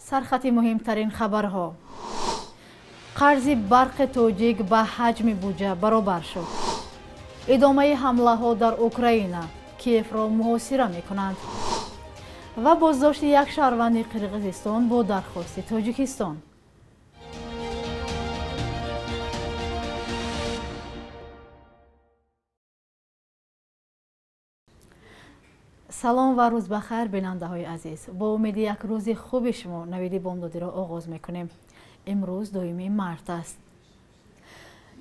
سرخط مهمترین خبرها. قرض برق توجیک به حجم بودجه برابر شد. ادامه حمله ها در اوکراین کیف را محاصره می کنند و بازداشت یک شهروند قرقیزستان با درخواست تاجیکستان. سلام و روز بخیر بیننده های عزیز. با امید یک روز خوب شما نوید بامدادی را آغاز میکنیم. امروز 2 مارس است.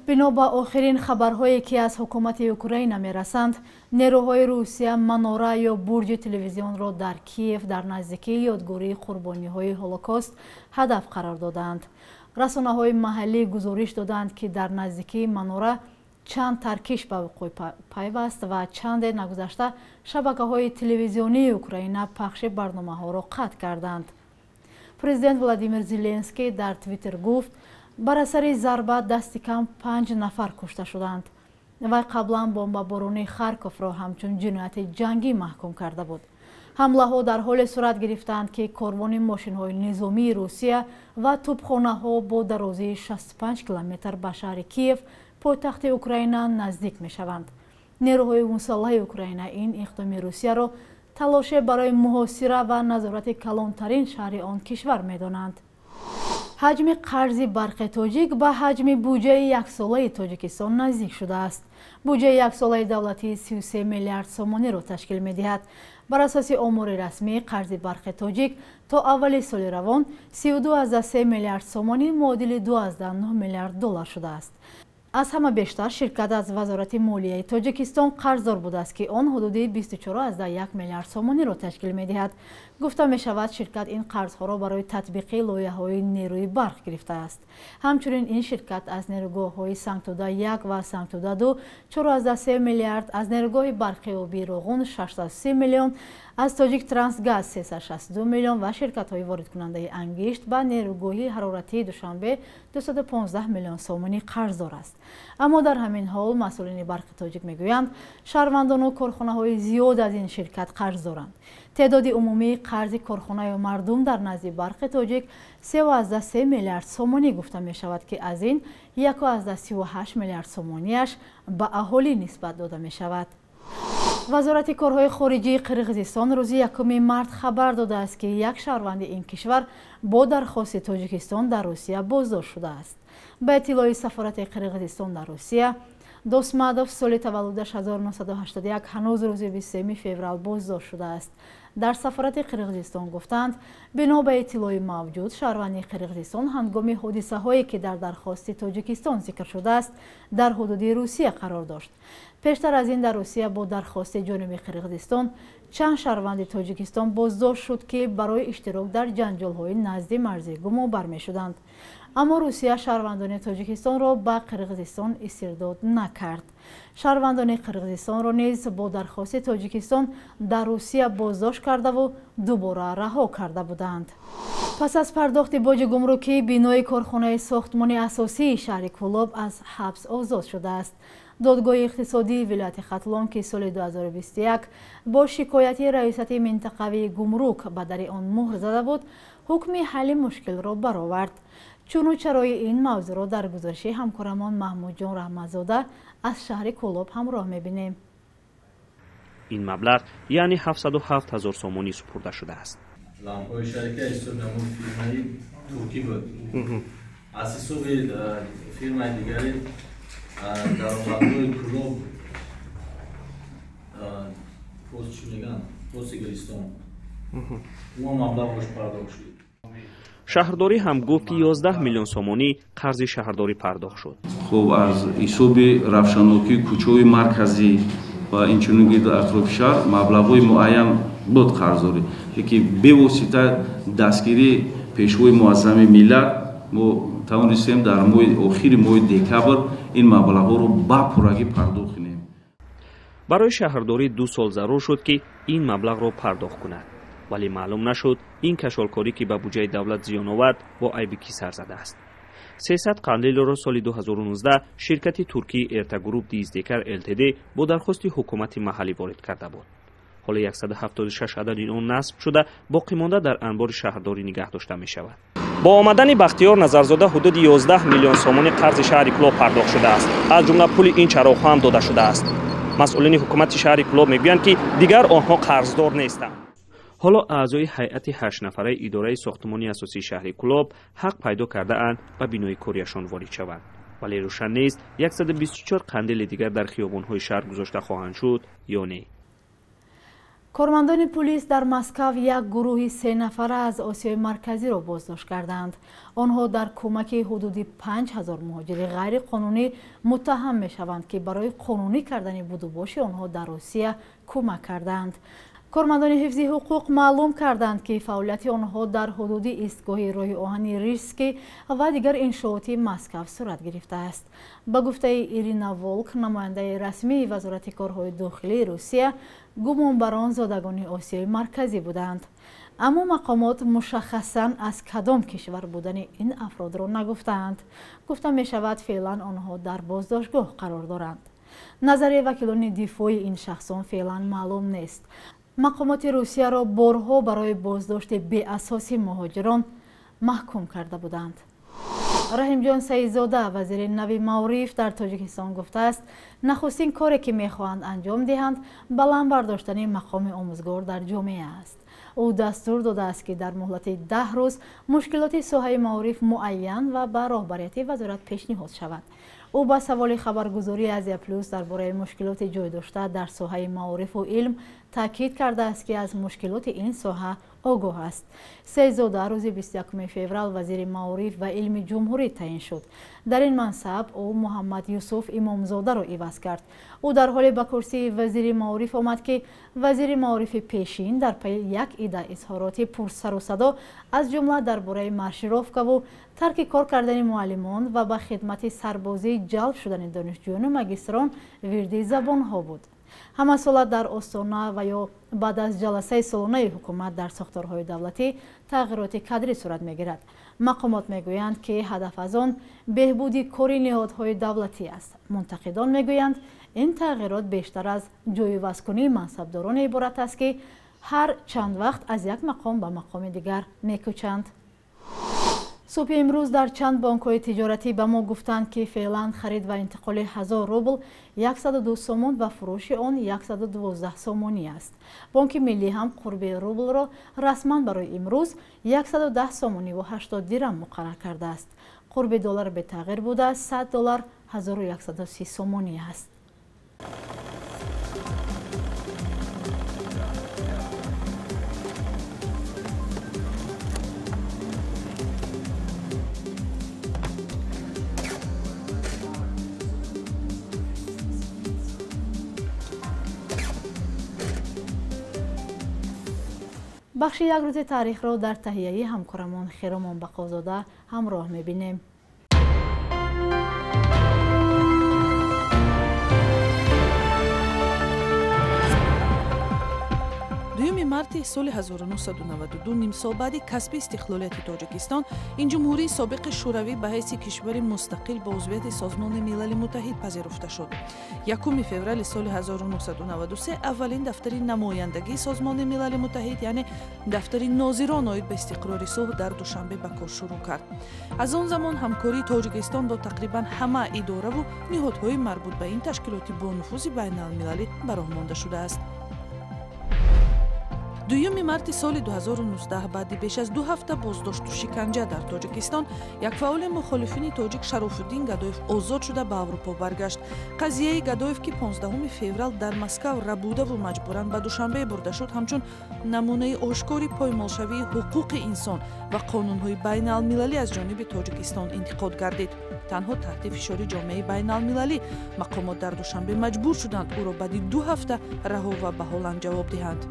بنا به آخرین خبرهایی که از حکومت اوکراین میرسند، نیروهای روسیه مناره یا برج تلویزیون را در کیف در نزدیکی یادگاری قربانی های هولوکاست هدف قرار دادند. رسانه های محلی گزارش دادند که در نزدیکی مناره چند ترکش به وقوع پیوست و چند نگذشته شبکه‌های تلویزیونی اوکراین پخش برنامه‌ها را قطع کردند. پرزیدنت ولادیمیر زلنسکی در توییتر گفت بر اثر ضربه دست کم 5 نفر کشته شدند و قبلا بمباران خارکوف را همچون جنایت جنگی محکوم کرده بود. حمله ها در حال صورت گرفتند که کاروان ماشین های نظامی روسیه و توپخانه ها با درازی 65 کیلومتر به شهر کیف پایتخت اوکراین نزدیک می شوند. نیروهای مسلح اوکراین این اقدام روسیه را تلاش برای محاصره و نظارت کلانترین شهر آن کشور می دانند. حجم قرض برق تاجیک به حجم بودجه یک ساله تاجیکستان نزدیک شده است. بودجه یک ساله دولتی 33 میلیارد سومانی را تشکیل می دهد. بر اساس آمار رسمی قرض برق تاجیک تا اول سال روان 32.3 میلیارد سومانی معادل 2.9 میلیارد دلار شده است. از همه بیشتر شرکت از وزارت مالیه تاجیکستان قرضدار بوده است که آن حدود 24.1 میلیارد سومانی را تشکیل می دهد. گفته می شود شرکت این قرضها را برای تطبیق لایحه‌های نیروی برق گرفته است. همچنین این شرکت از نیروگاه‌های سنگتوده 1 و سنگتوده 2 4.3 میلیارد، از نیروگاه برق آبی روغون 630 میلیون، از تاجیک ترانس گاز 362 میلیون و شرکت‌های وارد کننده انگشت به نیروگاه حرارتی دوشنبه 215 میلیون سومانی قرضدار است. اما در همین حال مسئولین برق تاجیک میگویند شهروندان و کارخانه‌های زیاد از این شرکت قرض دارند. تعداد عمومی قرض کارخانه و مردم در نزد برق تاجیک 3.3 میلیارد سومانی گفته می شود که از این 1.38 میلیارد سومانیش به اهالی نسبت داده می شود. وزارت کارهای خارجی قرقیزستان روز 1 مارس خبر داده است که یک شهروند این کشور با درخواست تاجیکستان در روسیه بازداشت شده است. به اطلاع سفارت قرقیزستان در روسیه، دوسمادوف سال تولدش 1981 هنوز روز 23 فوریه بازداشت شده است. در سفارت قرقیزستان گفتند بنا به اطلاع موجود شهروند قرقیزستان هنگام حادثه هایی که در درخواست تاجیکستان ذکر شده است در حدود روسیه قرار داشت. پیشتر از این در روسیه با درخواست جانب قرقیزستان چند شهروند تاجیکستان بازداشت شد که برای اشتراک در جنجال های نزد مرزی گمانبر می شدند. اما روسیه شهروندان تاجیکستان را به قرقیزستان استرداد نکرد. شهروندان قرقیزستان را نیز با درخواست تاجیکستان در روسیه بازداشت کرده و دوباره رها کرده بودند. پس از پرداخت باج گمرکی، بینای کارخانه ساختمان اساسی شهر کولوب از حبس آزاد شده است. دادگاه اقتصادی ولایت ختلان که سال 2021 با شکایت ریاست منطقوی گمرک به در آن مهر زده بود، حکم حل مشکل را برآورد. چرای این موضوع را در گزارش همکارمان محمود جان رحمتزاده از شهر کولوب همراه می‌بینیم. این مبلغ یعنی 707,000 سومانی سپرده شده است. لامپای شرکت استورنامو فیرمایی ترکی بود. اساسو فیرمای دیگری در مبلغ کولوب پست چی میگن؟ پست گلیستان. اون مبلغ روش پرداخت شد. شهرداری هم گفت که 11 میلیون سومانی قرض شهرداری پرداخت شد. خب از حساب روشنوکی کوچه‌های مرکزی و اینچنین گرد اطراف شهر مبلغ‌های معین بود قرضداری که به واسطه دستگیری پیشوای معظم ملت ما توانستیم در ماه آخر ماه دکبر این مبلغ‌ها رو به پورگی پرداخت کنیم. برای شهرداری 2 سال ضرور شد که این مبلغ را پرداخت کند، ولی معلوم نشد این کشالکاری که به بودجه دولت زیان آورد با عیب کی سر زده است. 300 قندیل را سال 2019 شرکت ترکی ارتا گروپ دیزدکر LTD با درخواست حکومت محلی وارد کرده بود. حالا 176 عدد آن نصب شده باقی مانده در انبار شهرداری نگه داشته می شود. با آمدن بختیار نظرزاده حدود 11 میلیون سومان قرض شهر کلوب پرداخت شده است. از جمله پول این چراغ‌ها هم داده شده است. مسئولین حکومت شهر کلوب میگویند که دیگر آنها قرضدار نیستند. حالا اعضای هیئت 8 نفره اداره ساختمانی اساسی شهر کلوب حق پیدا کرده اند و بینای کاریشان وارد شوند. ولی روشن نیست 124 قندیل دیگر در خیابان‌های شهر گذاشته خواهند شد یا نه. کارمندان پلیس در مسکو یک گروه 3 نفره از آسیای مرکزی را بازداشت کردند. آنها در کمک حدود 5000 مهاجر غیر قانونی متهم می شوند که برای قانونی کردن بود و باش آنها در آسیا کمک کردند. کارمندان حفظ حقوق معلوم کردند که فعالیت آنها در حدود ایستگاه راه آهن ریسکی و دیگر انشاءات مسکو صورت گرفته است. به گفته ایرینا ولک، نماینده رسمی وزارت کارهای داخلی روسیه، گمانبران زادگان آسیای مرکزی بودند. اما مقامات مشخصاً از کدام کشور بودن این افراد را نگفتند. گفته می شود فعلا آنها در بازداشتگاه قرار دارند. نظریه وکیلان دفاع این شخصان فعلا معلوم نیست. مقامات روسیه را بارها برای بازداشت بی اساسی مهاجران محکوم کرده بودند. رحیم جان سعیدزاده، وزیر نوی معارف در تاجیکستان گفته است نخستین کاری که میخواهند انجام دهند بلند برداشتن مقام آموزگار در جامعه است. او دستور داده است که در مهلت 10 روز مشکلات ساحه معارف معین و به راهبریت وزارت پیشنهاد شود. او با سوال خبرگزاری ازیا پلوس درباره مشکلات جای داشته در ساحه معارف و علم تاکید کرده است که از مشکلات این ساحه آگاه است. سعیدزاده روز 21 فوریه وزیر معارف و علم جمهوری تعیین شد. در این منصب او محمد یوسف امامزاده را عوض کرد. او در حال به کرسی وزیر معارف آمد که وزیر معارف پیشین در پی یک عده اظهارات پرسر و صدا از جمله درباره مارشیروفکا و ترک کار کردن معلمان و به خدمت سربازی جلب شدن دانشجویان و مگستران ویردی زبان ها بود. همه سالت در آستانه و یا بعد از جلسه سالانه حکومت در ساختارهای دولتی تغییرات کادری صورت میگیرد. مقامات میگویند که هدف از آن بهبودی کاری نهادهای دولتی است. منتقدان میگویند این تغییرات بیشتر از جایگزین کنی منصبداران عبارت است که هر چند وقت از یک مقام به مقام دیگر میکوچند. صبح امروز در چند بانک‌های تجارتی به ما گفتند که فعلا خرید و انتقال 1000 روبل 102 سومون و فروش آن 112 سومونی است. بانک ملی هم قرب روبل را رسما برای امروز 110 سومونی و 80 درم مقرر کرده است. قرب دلار به تغییر بوده 100 دلار 1130 سومونی است. بخش یک روز تاریخ را در تهیه همکارمان خیرمان بقازاده همراه می‌بینیم. марти соли 1992 нимсол баъди касби истиқлолияти тоҷикистон ин ҷумҳурии собиқи шӯравӣ ба ҳайси кишвари мустақил бо узвияти созмони милали муттаҳид пазируфта шуд. 1 феврали соли 1993 аввалин дафтари намояндагии созмони милали муттаҳид яъне дафтари нозирон оид ба истиқрори сулҳ дар душанбе ба кор шурӯъ кард. аз он замон ҳамкории тоҷикистон бо тақрибан ҳама идораву ниҳодҳои марбут ба ин ташкилоти бонуфузи байналмилалӣ бароҳ монда шудааст. 2 марти соли 2019 баъди беш аз 2 ҳафта боздошту шиканҷа дар тоҷикистон як фаъоли мухолифини тоҷик Шарофуддин Гадоев озод шуда ба Аврупо баргашт. қазияи Гадоев ки 15 феврал дар Москав рабудаву маҷбуран ба Душанбе бурда шуд ҳамчун намунаи ошкори поймолшавии ҳуқуқи инсон ва қонунҳои байналмилалӣ аз ҷониби Тоҷикистон интиқод гардид. танҳо таҳти фишори ҷомеаи байналмилалӣ мақомот дар Душанбе маҷбур шуданд ӯро баъди 2 ҳафта раҳо ва ба ҳоланд ҷавоб диҳанд.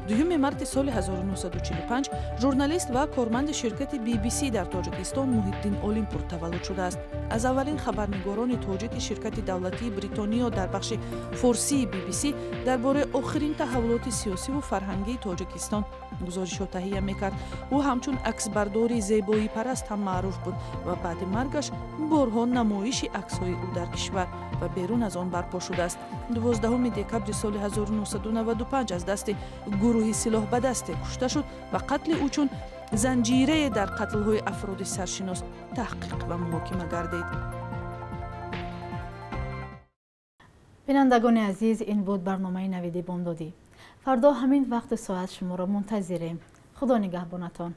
2 марти соли 1945 журналист ва корманди ширкати BBC дар Тоҷикистон Муҳиддин Олимпур таваллуд шудааст. аз аввалин хабарнигорони тоҷики ширкати давлатии Бритониё дар бахши форсии BBC дар бораи охирин таҳаввулоти сиёсиву фарҳангии Тоҷикистон гузоришҳо таҳия мекард. ӯ ҳамчун аксбардори зебоӣ параст ҳам маъруф буд ва баъди маргаш борҳо намоиши аксҳои ӯ дар кишвар ва берун аз он барпо шудааст. 12 декабри соли 1995 аз дасти гурӯҳи силоҳбадасте кушта шуд ва қатли ӯ чун занҷирае дар қатлҳои афроди саршинос таҳқиқ ва муҳокима гардид. бинандагони азиз, ин буд барномаи навиди бомдодӣ. фардо ҳамин вақти соат шуморо мунтазирем. худо нигаҳбонатон.